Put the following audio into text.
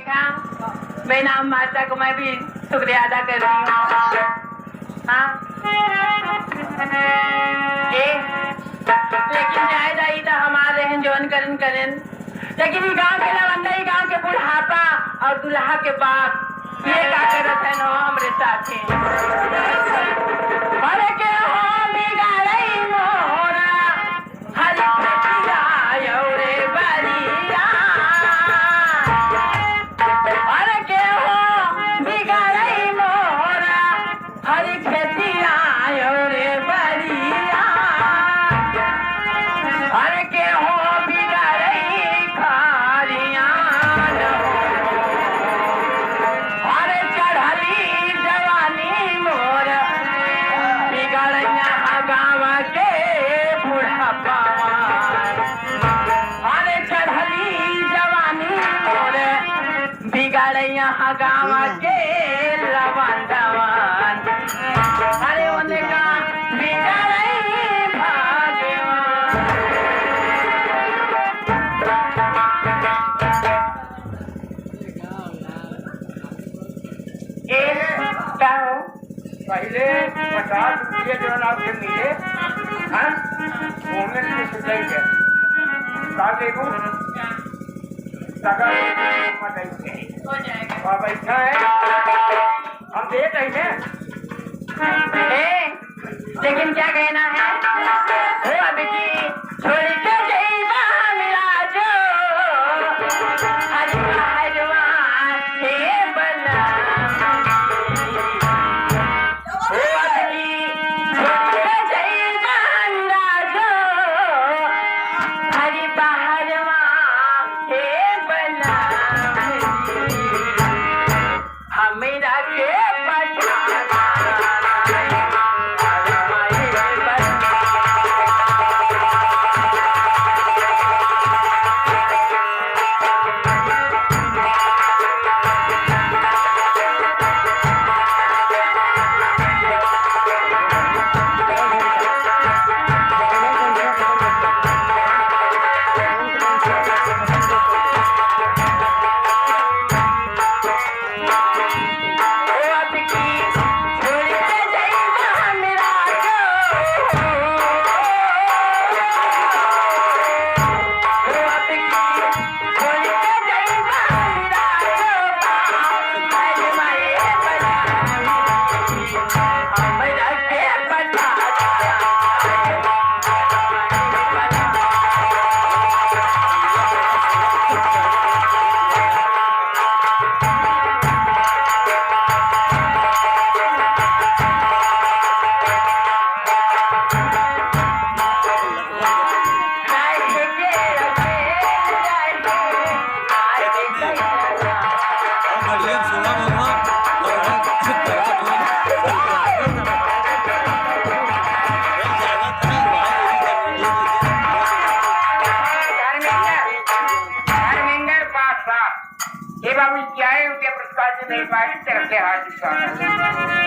देखा मैं नाम माता को मैं भी शुक्रिया अदा कर रही हूँ। हाँ लेकिन जाए जाई तो हमारे हैं जोन करन करन लेकिन ये गांव के लवंदा ही गांव के बुढ़ापा और दुल्हा के बाप ये का करत है नो हमरे साथे अरे के हो बिगाड़ई मोरा हरी खटिया यौरे बरिया अरे के हो बिगाड़ई मोरा हरी खटिया यौरे बरिया अरे के हो बिगाड़ई खारिया अरे चढ़ली जवानी मोर बिगड़ैया गाँव के बुढ़ापा अरे चढ़ली जवानी मोर बिगड़ैया गाँव के लवंदवन अरे उनका बिगड़ई भाग्यवान क्या हो पहले 50 रुपये जो आपके मिले हाँ वो में कुछ देंगे का देखो टका मत हो जाएगा वहाँ बैठा है हम दे रहे हैं लेकिन क्या कहना है हो अभी की छोड़ के जइबा हमरा जो हरि हरवा हे बना हो अभी छोड़ के जइबा हमरा जो हरि हरवा हे बना हमरा के पठाना ये बाबू क्या है उनके पुरस्कार से नहीं पाए तेरे हाथ